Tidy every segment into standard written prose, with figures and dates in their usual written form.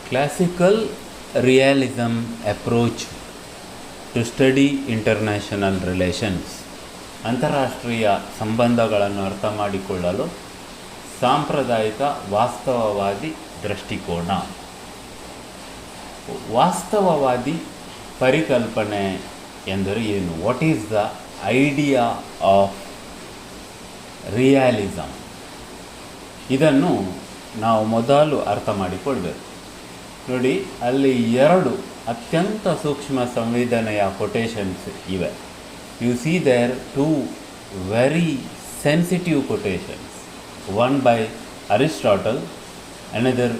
Classical realism approach to study international relations ಅಂತಾರಾಷ್ಟ್ರೀಯ ಸಂಬಂಧಗಳನ್ನು ಅರ್ಥ ಮಾಡಿಕೊಳ್ಳಲು ಸಾಂಪ್ರದಾಯಿಕ ವಾಸ್ತವವಾದಿ ದೃಷ್ಟಿಕೋನ. ವಾಸ್ತವವಾದಿ ಪರಿಕಲ್ಪನೆ ಎಂದರೆ ಏನು? What is the idea of realism? ಇದನ್ನು ನಾವು ಮೊದಲು ಅರ್ಥ ಮಾಡಿಕೊಳ್ಬೇಕು. ನೋಡಿ, ಅಲ್ಲಿ ಎರಡು ಅತ್ಯಂತ ಸೂಕ್ಷ್ಮ ಸಂವೇದನೆಯ ಕೊಟೇಶನ್ಸ್ ಇವೆ. You see there two very sensitive quotations, one by Aristotle, another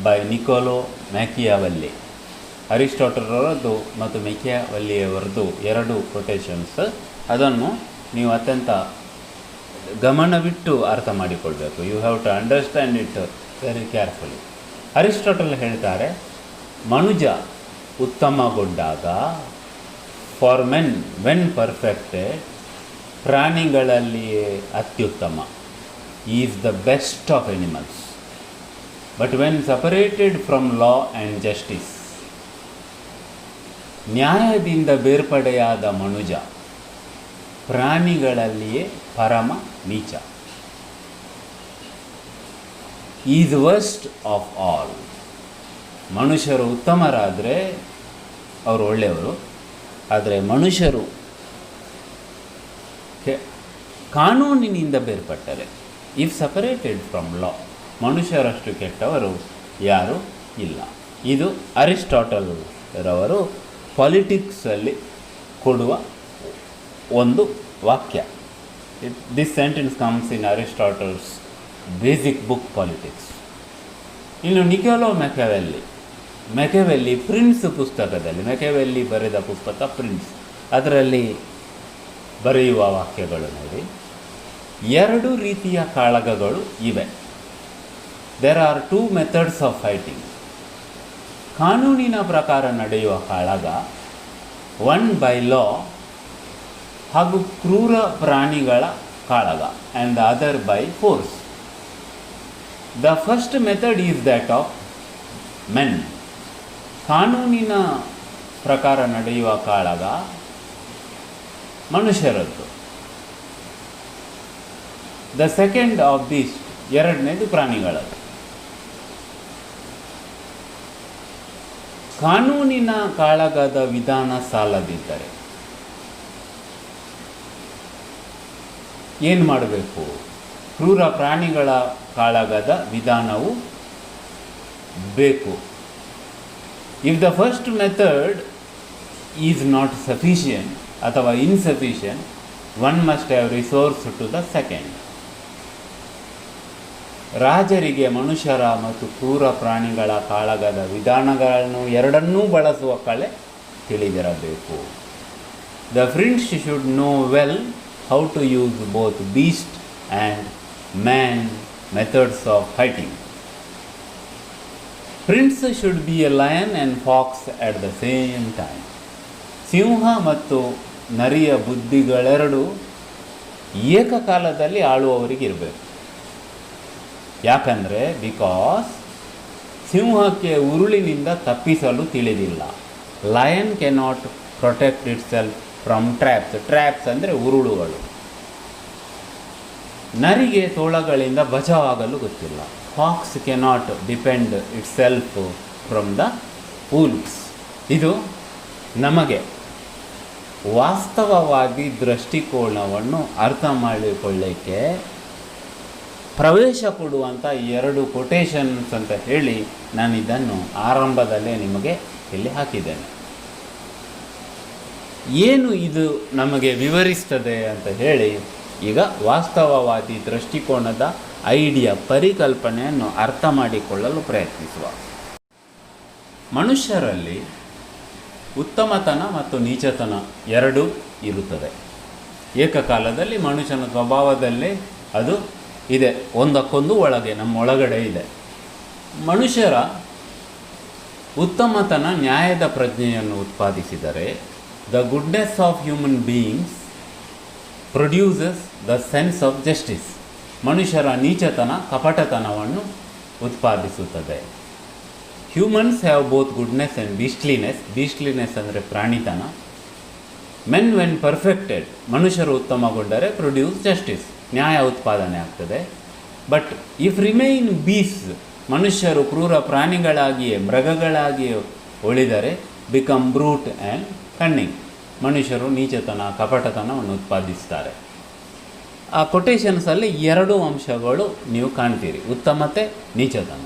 by Niccolo Machiavelli. Aristotle ಅವರದ್ದು ಮತ್ತು ಮ್ಯಾಕಿಯಾವೆಲ್ಲಿಯವರದ್ದು ಎರಡು ಕೊಟೇಶನ್ಸ್. ಅದನ್ನು ನೀವು ಅತ್ಯಂತ ಗಮನವಿಟ್ಟು ಅರ್ಥ ಮಾಡಿಕೊಳ್ಬೇಕು. You have to understand it very carefully. Aristotle ಹೇಳ್ತಾರೆ, ಮನುಜ ಉತ್ತಮಗೊಂಡಾಗ, ಫಾರ್ ಮೆನ್ ವೆನ್ ಪರ್ಫೆಕ್ಟೆಡ್, ಪ್ರಾಣಿಗಳಲ್ಲಿಯೇ ಅತ್ಯುತ್ತಮ, is the best of animals. But when separated from law and justice, ನ್ಯಾಯದಿಂದ ಬೇರ್ಪಡೆಯಾದ ಮನುಜ ಪ್ರಾಣಿಗಳಲ್ಲಿಯೇ ಪರಮ ನೀಚ, ಈಸ್ ವರ್ಸ್ಟ್ ಆಫ್ ಆಲ್. ಮನುಷ್ಯರು ಉತ್ತಮರಾದರೆ ಅವರು ಒಳ್ಳೆಯವರು, ಆದರೆ ಮನುಷ್ಯರು ಕಾನೂನಿನಿಂದ ಬೇರ್ಪಟ್ಟರೆ, ಇಫ್ ಸಪರೇಟೆಡ್ ಫ್ರಮ್ ಲಾ, ಮನುಷ್ಯರಷ್ಟು ಕೆಟ್ಟವರು ಯಾರೂ ಇಲ್ಲ. ಇದು ಅರಿಸ್ಟಾಟಲ್ ರವರು ಪಾಲಿಟಿಕ್ಸಲ್ಲಿ ಕೊಡುವ ಒಂದು ವಾಕ್ಯ. This sentence comes in Aristotle's basic book politics. ಇನ್ನು ನಿಕೋಲೋ ಮ್ಯಾಕಿಯಾವೆಲ್ಲಿ ಪ್ರಿನ್ಸ್ ಪುಸ್ತಕದಲ್ಲಿ, ಮ್ಯಾಕಿಯಾವೆಲ್ಲಿ ಬರೆದ ಪುಸ್ತಕ ಪ್ರಿನ್ಸ್, ಅದರಲ್ಲಿ ಬರೆಯುವ ವಾಕ್ಯಗಳು ನೋಡಿ. ಎರಡು ರೀತಿಯ ಕಾಳಗಗಳು ಇವೆ. There are two methods of fighting. ಕಾನೂನಿನ ಪ್ರಕಾರ ನಡೆಯುವ ಕಾಳಗ, ಒನ್ ಬೈ ಲಾ, ಹಾಗೂ ಕ್ರೂರ ಪ್ರಾಣಿಗಳ ಕಾಳಗ, and the other by force. The first method is that of men. ಕಾನೂನಿನ ಪ್ರಕಾರ ನಡೆಯುವ ಕಾಳಗ ಮನುಷ್ಯರದ್ದು. ದ ಸೆಕೆಂಡ್ ಆಫ್ ದಿಸ್, ಎರಡನೇದು ಪ್ರಾಣಿಗಳದ್ದು. ಕಾನೂನಿನ ಕಾಳಗದ ವಿಧಾನ ಸಾಲದಿದ್ದರೆ ಏನು ಮಾಡಬೇಕು? ಕ್ರೂರ ಪ್ರಾಣಿಗಳ ಕಾಳಗದ ವಿಧಾನವು ಬೇಕು. If the first method is not sufficient ಅಥವಾ insufficient, one must have resource to the second. ರಾಜರಿಗೆ ಮನುಷ್ಯರ ಮತ್ತು ಕ್ರೂರ ಪ್ರಾಣಿಗಳ ಕಾಳಗದ ವಿಧಾನಗಳನ್ನು ಎರಡನ್ನೂ ಬಳಸುವ ಕಲೆ ತಿಳಿದಿರಬೇಕು. The French should know well how to use both beast and man methods of fighting. Prince should be a lion and fox at the same time. ಸಿಂಹ ಮತ್ತು ನರಿಯ ಬುದ್ಧಿಗಳೆರಡು ಏಕಕಾಲದಲ್ಲಿ ಆಳುವವರಿಗಿರಬೇಕು. ಯಾಕಂದರೆ ಬಿಕಾಸ್ ಸಿಂಹಕ್ಕೆ ಉರುಳಿನಿಂದ ತಪ್ಪಿಸಲು ತಿಳಿದಿಲ್ಲ. Lion cannot protect itself from traps. Traps ಅಂದರೆ ಉರುಳುಗಳು. ನರಿಗೆ ತೋಳಗಳಿಂದ ಬಚಾವಾಗಲು ಗೊತ್ತಿಲ್ಲ. Fox cannot depend itself from the wolves. ಇದು ನಮಗೆ ವಾಸ್ತವವಾದಿ ದೃಷ್ಟಿಕೋನವನ್ನು ಅರ್ಥ ಮಾಡಿಕೊಳ್ಳಿಕ್ಕೆ ಪ್ರವೇಶ ಕೊಡುವಂಥ ಎರಡು ಕೊಟೇಶನ್ಸ್ ಅಂತ ಹೇಳಿ ನಾನು ಇದನ್ನು ಆರಂಭದಲ್ಲೇ ನಿಮಗೆ ಇಲ್ಲಿ ಹಾಕಿದ್ದೇನೆ. ಏನು ಇದು ನಮಗೆ ವಿವರಿಸ್ತದೆ ಅಂತ ಹೇಳಿ ಈಗ ವಾಸ್ತವವಾದಿ ದೃಷ್ಟಿಕೋನದ ಐಡಿಯಾ, ಪರಿಕಲ್ಪನೆಯನ್ನು ಅರ್ಥ ಮಾಡಿಕೊಳ್ಳಲು ಪ್ರಯತ್ನಿಸುವ. ಮನುಷ್ಯರಲ್ಲಿ ಉತ್ತಮತನ ಮತ್ತು ನೀಚತನ ಎರಡೂ ಇರುತ್ತದೆ. ಏಕಕಾಲದಲ್ಲಿ ಮನುಷ್ಯನ ಸ್ವಭಾವದಲ್ಲೇ ಅದು ಇದೆ, ಒಂದಕ್ಕೊಂದು ಒಳಗೆ ನಮ್ಮೊಳಗಡೆ ಇದೆ. ಮನುಷ್ಯರ ಉತ್ತಮತನ ನ್ಯಾಯದ ಪ್ರಜ್ಞೆಯನ್ನು ಉತ್ಪಾದಿಸಿದರೆ, the goodness of human beings produces the sense of justice. ಮನುಷ್ಯರ ನೀಚತನ ಕಪಟತನವನ್ನು ಉತ್ಪಾದಿಸುತ್ತದೆ. Humans have both goodness and beastliness ಅಂದರೆ ಪ್ರಾಣಿತನ. ಮೆನ್ ವೆನ್ ಪರ್ಫೆಕ್ಟೆಡ್, ಮನುಷ್ಯರು ಉತ್ತಮಗೊಂಡರೆ ಪ್ರೊಡ್ಯೂಸ್ ಜಸ್ಟಿಸ್, ನ್ಯಾಯ ಉತ್ಪಾದನೆ ಆಗ್ತದೆ. ಬಟ್ ಇಫ್ ರಿಮೈನ್ ಬೀಸ್, ಮನುಷ್ಯರು ಕ್ರೂರ ಪ್ರಾಣಿಗಳಾಗಿಯೇ ಮೃಗಗಳಾಗಿಯೇ ಉಳಿದರೆ ಬಿಕಮ್ ಬ್ರೂಟ್ ಆ್ಯಂಡ್ ಕನ್ನಿಂಗ್, ಮನುಷ್ಯರು ನೀಚತನ ಕಪಟತನವನ್ನು ಉತ್ಪಾದಿಸ್ತಾರೆ. ಆ ಕೊಟೇಶನ್ಸಲ್ಲಿ ಎರಡು ಅಂಶಗಳು ನೀವು ಕಾಣ್ತೀರಿ, ಉತ್ತಮತೆ ನೀಚತನ.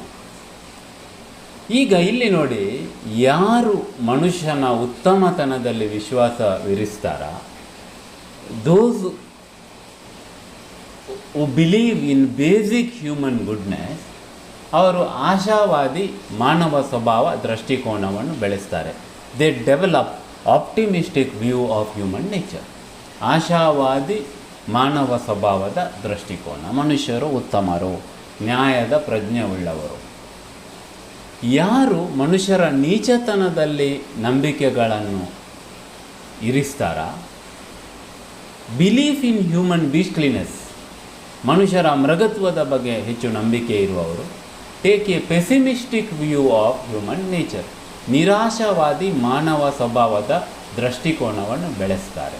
ಈಗ ಇಲ್ಲಿ ನೋಡಿ, ಯಾರು ಮನುಷ್ಯನ ಉತ್ತಮತನದಲ್ಲಿ ವಿಶ್ವಾಸವಿರಿಸ್ತಾರ, those who believe in basic human goodness, ಅವರು ಆಶಾವಾದಿ ಮಾನವ ಸ್ವಭಾವ ದೃಷ್ಟಿಕೋನವನ್ನು ಬೆಳೆಸ್ತಾರೆ. They develop optimistic view of human nature. ಆಶಾವಾದಿ ಮಾನವ ಸ್ವಭಾವದ ದೃಷ್ಟಿಕೋನ, ಮನುಷ್ಯರು ಉತ್ತಮರು, ನ್ಯಾಯದ ಪ್ರಜ್ಞೆ ಉಳ್ಳವರು. ಯಾರು ಮನುಷ್ಯರ ನೀಚತನದಲ್ಲಿ ನಂಬಿಕೆಗಳನ್ನು ಇರಿಸ್ತಾರ, ಬಿಲೀಫ್ ಇನ್ ಹ್ಯೂಮನ್ ಬೀಸ್ಟ್ಲಿನೆಸ್, ಮನುಷ್ಯರ ಮೃಗತ್ವದ ಬಗ್ಗೆ ಹೆಚ್ಚು ನಂಬಿಕೆ ಇರುವವರು, take a pessimistic view of human nature, ನಿರಾಶಾವಾದಿ ಮಾನವ ಸ್ವಭಾವದ ದೃಷ್ಟಿಕೋನವನ್ನು ಬೆಳೆಸ್ತಾರೆ.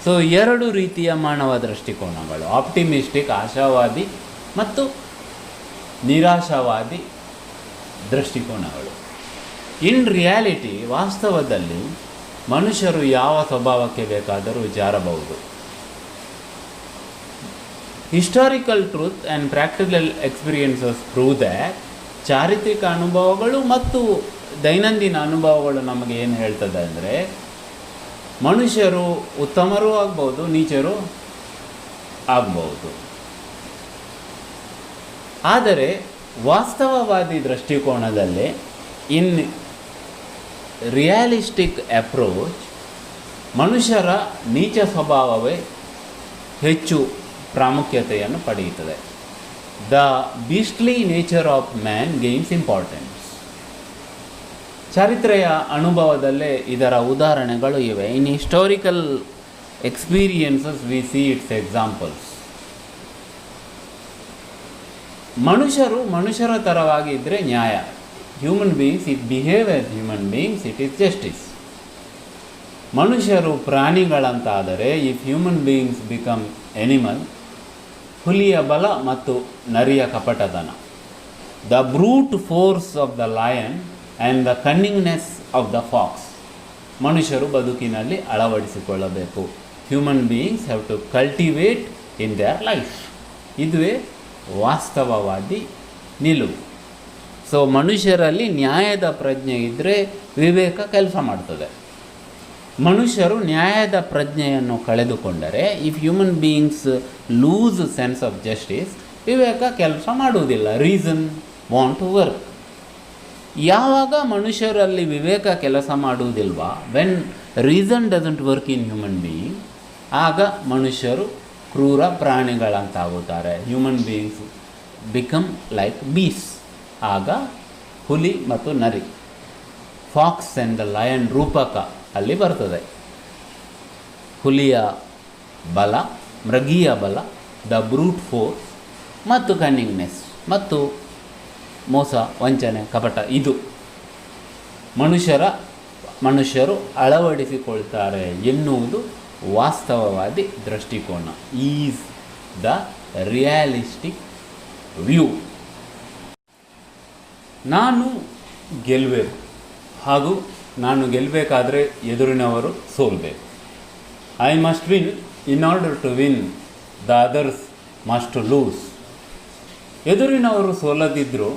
ಸೊ ಎರಡು ರೀತಿಯ ಮಾನವ ದೃಷ್ಟಿಕೋನಗಳು, ಆಪ್ಟಿಮಿಸ್ಟಿಕ್ ಆಶಾವಾದಿ ಮತ್ತು ನಿರಾಶಾವಾದಿ ದೃಷ್ಟಿಕೋನಗಳು. ಇನ್ ರಿಯಾಲಿಟಿ, ವಾಸ್ತವದಲ್ಲಿ ಮನುಷ್ಯರು ಯಾವ ಸ್ವಭಾವಕ್ಕೆ ಬೇಕಾದರೂ ಜಾರಬಹುದು. Historical truth and practical experiences prove that, ಚಾರಿತ್ರಿಕ ಅನುಭವಗಳು ಮತ್ತು ದೈನಂದಿನ ಅನುಭವಗಳು ನಮಗೆ ಏನು ಹೇಳ್ತದೆ ಅಂದರೆ, ಮನುಷ್ಯರು ಉತ್ತಮರೂ ಆಗ್ಬೋದು, ನೀಚರು ಆಗ್ಬೋದು. ಆದರೆ ವಾಸ್ತವವಾದಿ ದೃಷ್ಟಿಕೋನದಲ್ಲಿ, ಇನ್ ರಿಯಾಲಿಸ್ಟಿಕ್ ಅಪ್ರೋಚ್, ಮನುಷ್ಯರ ನೀಚ ಸ್ವಭಾವವೇ ಹೆಚ್ಚು ಪ್ರಾಮುಖ್ಯತೆಯನ್ನು ಪಡೆಯುತ್ತದೆ. The beastly nature of man gains importance. ಚರಿತ್ರೆಯ ಅನುಭವದಲ್ಲೇ ಇದರ ಉದಾಹರಣೆಗಳು ಇವೆ. In historical experiences we see its examples. ಮನುಷ್ಯರು ಮನುಷ್ಯರ ಥರವಾಗಿ ಇದ್ದರೆ ನ್ಯಾಯ, human beings it behave as human beings it is justice. ಮನುಷ್ಯರು ಪ್ರಾಣಿಗಳಂತಾದರೆ, if human beings become animal, ಹುಲಿಯ ಬಲ ಮತ್ತು ನರಿಯ ಕಪಟತನ, the brute force of the lion and the cunningness of the fox, ಮನುಷ್ಯರು ಬದುಕಿನಲ್ಲಿ ಅಳವಡಿಸಿಕೊಳ್ಳಬೇಕು. Human beings have to cultivate in their life. ಇದುವೇ ವಾಸ್ತವವಾದಿ ನಿಲುವು. ಸೊ ಮನುಷ್ಯರಲ್ಲಿ ನ್ಯಾಯದ ಪ್ರಜ್ಞೆ ಇದ್ದರೆ ವಿವೇಕ ಕೆಲಸ ಮಾಡ್ತದೆ. ಮನುಷ್ಯರು ನ್ಯಾಯದ ಪ್ರಜ್ಞೆಯನ್ನು ಕಳೆದುಕೊಂಡರೆ, if human beings lose sense of justice, ವಿವೇಕ ಕೆಲಸ ಮಾಡುವುದಿಲ್ಲ. Reason want to work. ಯಾವಾಗ ಮನುಷ್ಯರಲ್ಲಿ ವಿವೇಕ ಕೆಲಸ ಮಾಡುವುದಿಲ್ವಾ, when reason doesn't work in human being, ಆಗ ಮನುಷ್ಯರು ಕ್ರೂರ ಪ್ರಾಣಿಗಳಂತಾಗುತ್ತಾರೆ. Human beings become like beasts. ಆಗ ಹುಲಿ ಮತ್ತು ನರಿ, ಫಾಕ್ಸ್ ಆ್ಯಂಡ್ ದ ಲಯನ್ ರೂಪಕ ಅಲ್ಲಿ ಬರ್ತದೆ. ಹುಲಿಯ ಬಲ, ಮೃಗೀಯ ಬಲ, ದ ಬ್ರೂಟ್ ಫೋರ್ಸ್ ಮತ್ತು ಕನ್ನಿಂಗ್ನೆಸ್ ಮತ್ತು ಮೋಸ, ವಂಚನೆ, ಕಪಟ, ಇದು ಮನುಷ್ಯರು ಅಳವಡಿಸಿಕೊಳ್ತಾರೆ ಎನ್ನುವುದು ವಾಸ್ತವವಾದಿ ದೃಷ್ಟಿಕೋನ. Is the realistic view. ನಾನು ಗೆಲ್ಲಬೇಕು, ಹಾಗೂ ನಾನು ಗೆಲ್ಲಬೇಕಾದ್ರೆ ಎದುರಿನವರು ಸೋಲ್ಬೇಕು. I must win in order to win, the others must lose. ಎದುರಿನವರು ಸೋಲದಿದ್ದರೂ,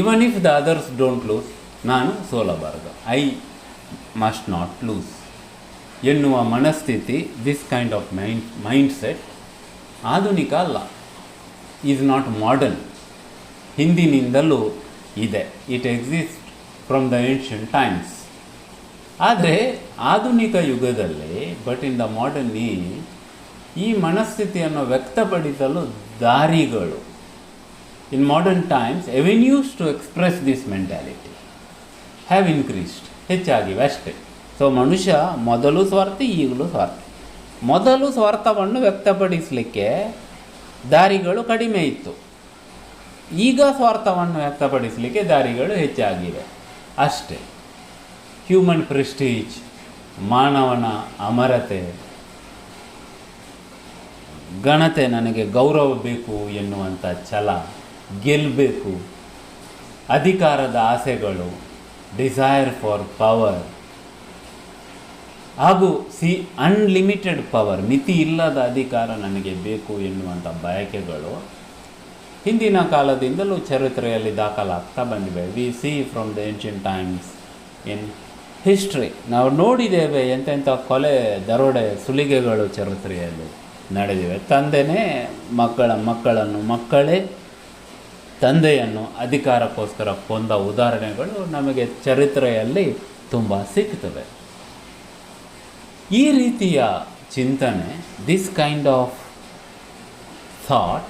even if the others don't lose, ನಾನು ಸೋಲಬಾರದು. ಐ ಮಸ್ಟ್ ನಾಟ್ ಲೂಸ್ ಎನ್ನುವ ಮನಸ್ಥಿತಿ, ದಿಸ್ ಕೈಂಡ್ ಆಫ್ ಮೈಂಡ್ಸೆಟ್ ಆಧುನಿಕ ಅಲ್ಲ, ಈಸ್ ನಾಟ್ ಮಾಡರ್ನ್. ಹಿಂದಿನಿಂದಲೂ ಇದೆ. It exist from the ancient times. ಆದರೆ ಆಧುನಿಕ ಯುಗದಲ್ಲಿ, but in the modern age, ಈ ಮನಸ್ಥಿತಿಯನ್ನು ವ್ಯಕ್ತಪಡಿಸಲು ದಾರಿಗಳು, in modern times avenues to express this mentality have increased, ಹೆಚ್ಚಾಗಿವೆ ಅಷ್ಟೇ. ಸೊ ಮನುಷ್ಯ ಮೊದಲು ಸ್ವಾರ್ಥಿ, ಈಗಲೂ ಸ್ವಾರ್ಥಿ. ಮೊದಲು ಸ್ವಾರ್ಥವನ್ನು ವ್ಯಕ್ತಪಡಿಸಲಿಕ್ಕೆ ದಾರಿಗಳು ಕಡಿಮೆ ಇತ್ತು. ಈಗ ಸ್ವಾರ್ಥವನ್ನು ವ್ಯಕ್ತಪಡಿಸಲಿಕ್ಕೆ ದಾರಿಗಳು ಹೆಚ್ಚಾಗಿವೆ ಅಷ್ಟೇ. ಹ್ಯೂಮನ್ ಪ್ರೆಸ್ಟೀಜ್, ಮಾನವನ ಅಮರತೆ, ಘನತೆ, ನನಗೆ ಗೌರವ ಬೇಕು ಎನ್ನುವಂಥ ಛಲ, ಗೆಲ್ಲಬೇಕು, ಅಧಿಕಾರದ ಆಸೆಗಳು, ಡಿಸೈರ್ ಫಾರ್ ಪವರ್, ಹಾಗೂ ಅನ್ಲಿಮಿಟೆಡ್ ಪವರ್, ಮಿತಿ ಇಲ್ಲದ ಅಧಿಕಾರ ನನಗೆ ಬೇಕು ಎನ್ನುವಂಥ ಬಯಕೆಗಳು ಹಿಂದಿನ ಕಾಲದಿಂದಲೂ ಚರಿತ್ರೆಯಲ್ಲಿ ದಾಖಲಾಗ್ತಾ ಬಂದಿವೆ. We see from the ancient times in history. ನಾವು ನೋಡಿದ್ದೇವೆ ಎಂತೆಂಥ ಕೊಲೆ, ದರೋಡೆ, ಸುಲಿಗೆಗಳು ಚರಿತ್ರೆಯಲ್ಲಿ ನಡೆದಿವೆ. ತಂದೆನೇ ಮಕ್ಕಳನ್ನು, ಮಕ್ಕಳೇ ತಂದೆಯನ್ನು ಅಧಿಕಾರಕ್ಕೋಸ್ಕರ ಕೊಂದ ಉದಾಹರಣೆಗಳು ನಮಗೆ ಚರಿತ್ರೆಯಲ್ಲಿ ತುಂಬ ಸಿಗ್ತವೆ. ಈ ರೀತಿಯ ಚಿಂತನೆ, ದಿಸ್ ಕೈಂಡ್ ಆಫ್ ಥಾಟ್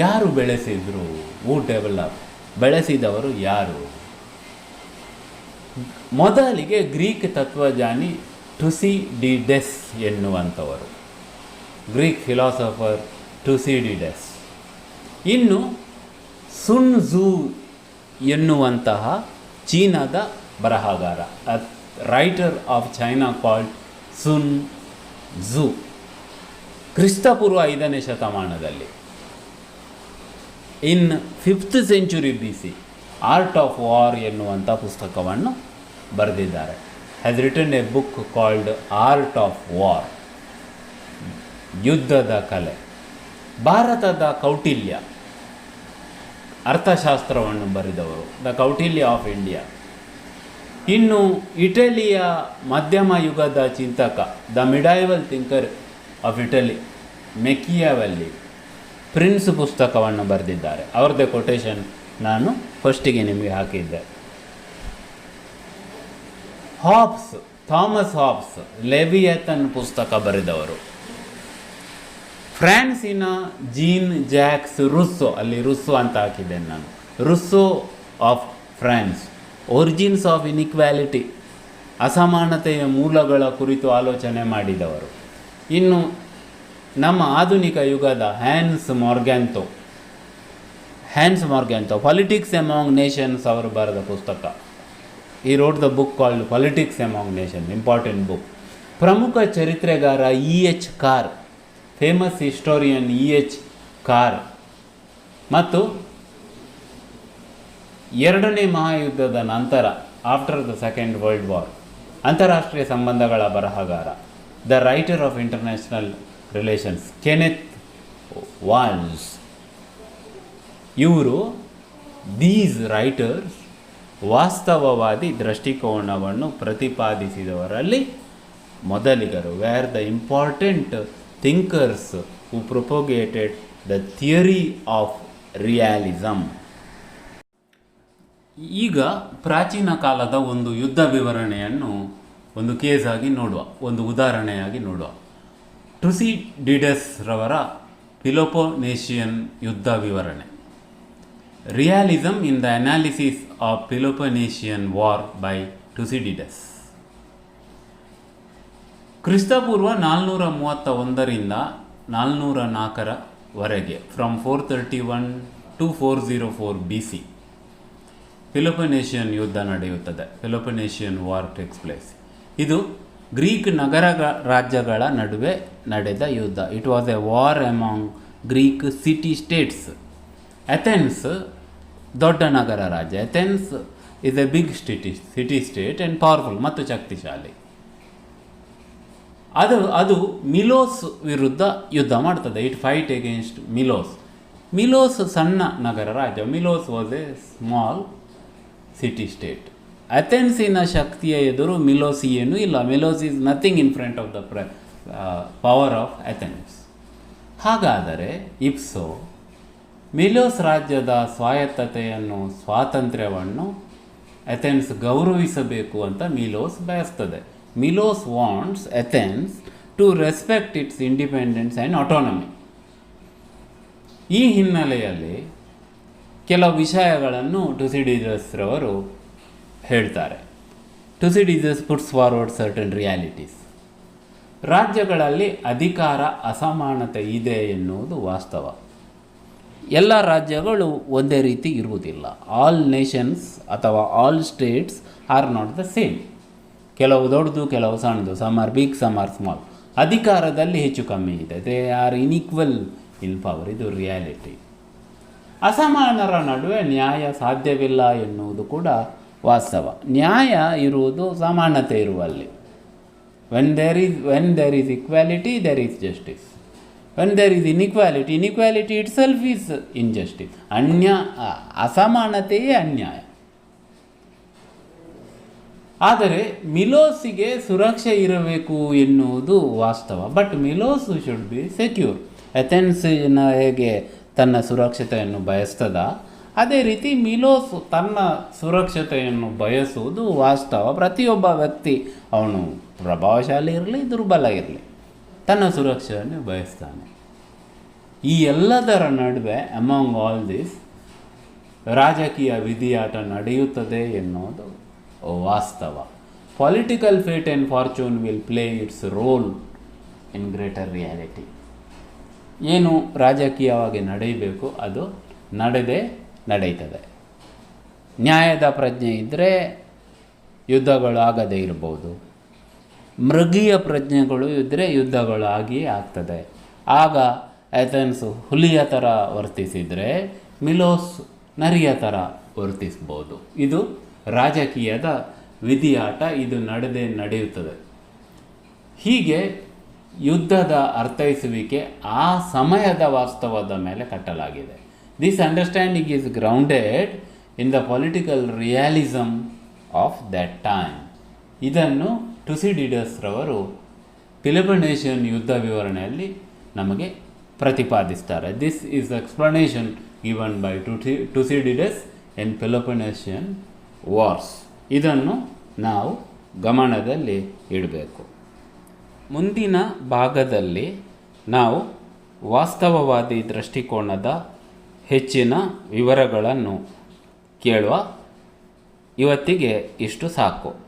ಯಾರು ಬೆಳೆಸಿದ್ರು? ಹೂ ಡೆವಲಪ್? ಬೆಳೆಸಿದವರು ಯಾರು? ಮೊದಲಿಗೆ ಗ್ರೀಕ್ ತತ್ವಜ್ಞಾನಿ ಟುಸಿಡಿಡೆಸ್ ಎನ್ನುವಂಥವರು, ಗ್ರೀಕ್ ಫಿಲಾಸಫರ್ ಟುಸಿಡಿಡೆಸ್. ಇನ್ನು ಸುನ್ ಝೂ ಎನ್ನುವಂತಹ ಚೀನಾದ ಬರಹಗಾರ, writer of China called Sun zoo, ಕ್ರಿಸ್ತಪೂರ್ವ 5ನೇ ಶತಮಾನದಲ್ಲಿ ಇನ್ 5th century BC art of war ಎನ್ನುವಂಥ ಪುಸ್ತಕವನ್ನು ಬರೆದಿದ್ದಾರೆ. Has written a book called art of war, ಯುದ್ಧದ ಕಲೆ. ಭಾರತದ ಕೌಟಿಲ್ಯ ಅರ್ಥಶಾಸ್ತ್ರವನ್ನು ಬರೆದವರು, ದ ಕೌಟಿಲ್ಯ ಆಫ್ ಇಂಡಿಯಾ. ಇನ್ನು ಇಟಲಿಯ ಮಧ್ಯಮ ಯುಗದ ಚಿಂತಕ, the medieval thinker of Italy, Machiavelli, Prince ಪುಸ್ತಕವನ್ನು ಬರೆದಿದ್ದಾರೆ. ಅವ್ರದ್ದೇ ಕೊಟೇಶನ್ ನಾನು ಫಸ್ಟಿಗೆ ನಿಮಗೆ ಹಾಕಿದ್ದೆ. ಹಾಬ್ಸ್, ಥಾಮಸ್ ಹಾಬ್ಸ್, ಲೆವಿಯತನ್ ಪುಸ್ತಕ ಬರೆದವರು. ಫ್ರಾನ್ಸಿನ ಜೀನ್ ಜಾಕ್ಸ್ ರುಸ್ಸೋ, ಅಲ್ಲಿ ರುಸ್ಸೋ ಅಂತ ಹಾಕಿದ್ದೇನೆ ನಾನು, Rousseau of France, origins of inequality, ಅಸಮಾನತೆಯ ಮೂಲಗಳ ಕುರಿತು ಆಲೋಚನೆ ಮಾಡಿದವರು. ಇನ್ನು ನಮ್ಮ ಆಧುನಿಕ ಯುಗದ Hans Morgenthau, Politics Among Nations ಅವರು ಬರೆದ ಪುಸ್ತಕ. ಈ wrote the book called Politics Among Nation, important book. ಪ್ರಮುಖ ಚರಿತ್ರೆಗಾರ E.H. Carr, famous historian E.H. Carr, ಮತ್ತು 2ನೇ ಮಹಾಯುದ್ಧದ ನಂತರ, after the Second World War, ಅಂತಾರಾಷ್ಟ್ರೀಯ ಸಂಬಂಧಗಳ ಬರಹಗಾರ, the writer of international relations, Kenneth Waltz. ಇವರು, ದೀಸ್ ರೈಟರ್ಸ್, ವಾಸ್ತವವಾದಿ ದೃಷ್ಟಿಕೋನವನ್ನು ಪ್ರತಿಪಾದಿಸಿದವರಲ್ಲಿ ಮೊದಲಿಗರು. Were the important thinkers who propagated the theory of realism. ಈಗ ಪ್ರಾಚೀನ ಕಾಲದ ಒಂದು ಯುದ್ಧ ವಿವರಣೆಯನ್ನು ಒಂದು ಕೇಸಾಗಿ ನೋಡುವ, ಒಂದು ಉದಾಹರಣೆಯಾಗಿ ನೋಡುವ. ಟುಸಿಡಿಡಸ್ ರವರ ಪಿಲೋಪೊನೇಷಿಯನ್ ಯುದ್ಧ ವಿವರಣೆ. Realism in the analysis of Peloponnesian war by Thucydides. ಕ್ರಿಸ್ತಪೂರ್ವ 431ರಿಂದ 404ರವರೆಗೆ, ಫ್ರಮ್ 431 to 404 BC, ಪಿಲೋಪೊನೇಷಿಯನ್ ಯುದ್ಧ ನಡೆಯುತ್ತದೆ. Peloponnesian war takes place. ಇದು ಗ್ರೀಕ್ ನಗರ ರಾಜ್ಯಗಳ ನಡುವೆ ನಡೆದ ಯುದ್ಧ. It was a war among Greek city states. Athens ದೊಡ್ಡ ನಗರ ರಾಜ್ಯ. Athens is a big city state and powerful, ಮತ್ತು ಶಕ್ತಿಶಾಲಿ. ಅದು ಮಿಲೋಸ್ ವಿರುದ್ಧ ಯುದ್ಧ ಮಾಡ್ತದೆ. It fight against Melos. Melos ಸಣ್ಣ ನಗರ ರಾಜ್ಯ. Milos was a small city state. ಅಥೆನ್ಸಿನ ಶಕ್ತಿಯ ಎದುರು ಮಿಲೋಸ್ ಏನೂ ಇಲ್ಲ. Melos is nothing in front of the power of Athens. ಹಾಗಾದರೆ ಇಪ್ಸೋ ಮಿಲೋಸ್ ರಾಜ್ಯದ ಸ್ವಾತಂತ್ರ್ಯವನ್ನು ಅಥೆನ್ಸ್ ಗೌರವಿಸಬೇಕು ಅಂತ ಮಿಲೋಸ್ ಬಯಸ್ತದೆ. Melos wants Athens to respect its independence and autonomy. ಈ ಹಿನ್ನೆಲೆಯಲ್ಲಿ ಕೆಲವು ವಿಷಯಗಳನ್ನು ಟುಸಿಡಿಡಸ್ ರವರು ಹೇಳ್ತಾರೆ. Thucydides puts forward certain realities. ರಾಜ್ಯಗಳಲ್ಲಿ ಅಧಿಕಾರ ಅಸಮಾನತೆ ಇದೆ ಎನ್ನುವುದು ವಾಸ್ತವ. ಎಲ್ಲ ರಾಜ್ಯಗಳು ಒಂದೇ ರೀತಿ ಇರುವುದಿಲ್ಲ. ಆಲ್ ನೇಷನ್ಸ್ ಅಥವಾ all states are not the same. ಕೆಲವು ದೊಡ್ಡದು, ಕೆಲವು ಸಣ್ಣದು, some are big, some are small. ಅಧಿಕಾರದಲ್ಲಿ ಹೆಚ್ಚು ಕಮ್ಮಿ ಇದೆ. They are unequal in power. ಇದು ರಿಯಾಲಿಟಿ. ಅಸಮಾನರ ನಡುವೆ ನ್ಯಾಯ ಸಾಧ್ಯವಿಲ್ಲ ಎನ್ನುವುದು ಕೂಡ ವಾಸ್ತವ. ನ್ಯಾಯ ಇರುವುದು ಸಮಾನತೆ ಇರುವಲ್ಲಿ. When there is equality, there is justice. When there is inequality itself is injustice. ಅಸಮಾನತೆಯೇ ಅನ್ಯಾಯ. ಆದರೆ ಮಿಲೋಸಿಗೆ ಸುರಕ್ಷೆ ಇರಬೇಕು ಎನ್ನುವುದು ವಾಸ್ತವ. But Melos should be secure. ಅಥೆನ್ಸಿನ ಹೇಗೆ ತನ್ನ ಸುರಕ್ಷತೆಯನ್ನು ಬಯಸ್ತದ, ಅದೇ ರೀತಿ ಮಿಲೋಸ್ ತನ್ನ ಸುರಕ್ಷತೆಯನ್ನು ಬಯಸುವುದು ವಾಸ್ತವ. ಪ್ರತಿಯೊಬ್ಬ ವ್ಯಕ್ತಿ, ಅವನು ಪ್ರಭಾವಶಾಲಿ ಇರಲಿ, ದುರ್ಬಲ ಇರಲಿ, ತನ್ನ ಸುರಕ್ಷೆಯನ್ನು ಬಯಸ್ತಾನೆ. ಈ ಎಲ್ಲದರ ನಡುವೆ ಅಮಾಂಗ್ ಆಲ್ ದಿಸ್ ರಾಜಕೀಯ ವಿಧಿಯಾಟ ನಡೆಯುತ್ತದೆ ಎನ್ನುವುದು ವಾಸ್ತವ. Political fate and fortune will play it's role in greater reality. ಏನು ರಾಜಕೀಯವಾಗಿ ನಡೆಯಬೇಕು ಅದು ನಡೀತದೆ. ನ್ಯಾಯದ ಪ್ರಜ್ಞೆ ಇದ್ದರೆ ಯುದ್ಧಗಳು ಆಗದೇ ಇರ್ಬೋದು. ಮೃಗೀಯ ಪ್ರಜ್ಞೆಗಳು ಇದ್ದರೆ ಯುದ್ಧಗಳು ಆಗಿಯೇ ಆಗ್ತದೆ. ಆಗ ಅಥೆನ್ಸ್ ಹುಲಿಯ ಥರ ವರ್ತಿಸಿದರೆ ಮಿಲೋಸ್ ನರಿಯ ಥರ ವರ್ತಿಸ್ಬೋದು. ಇದು ರಾಜಕೀಯದ ವಿಧಿಯಾಟ. ಇದು ನಡೆಯುತ್ತದೆ. ಹೀಗೆ ಯುದ್ಧದ ಅರ್ಥೈಸುವಿಕೆ ಆ ಸಮಯದ ವಾಸ್ತವದ ಮೇಲೆ ಕಟ್ಟಲಾಗಿದೆ. This understanding is grounded in the political realism of that time. ಇದನ್ನು ಟುಸಿಡಿಡಸ್ ರವರು ಪೆಲೋಪೊನೆಸಿಯನ್ ಯುದ್ಧ ವಿವರಣೆಯಲ್ಲಿ ನಮಗೆ ಪ್ರತಿಪಾದಿಸ್ತಾರೆ. This is explanation given by Thucydides in Peloponnesian wars. ಇದನ್ನು ನಾವು ಗಮನದಲ್ಲಿ ಇಡಬೇಕು. ಮುಂದಿನ ಭಾಗದಲ್ಲಿ ನಾವು ವಾಸ್ತವವಾದಿ ದೃಷ್ಟಿಕೋನದ ಹೆಚ್ಚಿನ ವಿವರಗಳನ್ನು ಕೇಳುವ. ಇವತ್ತಿಗೆ ಇಷ್ಟು ಸಾಕು.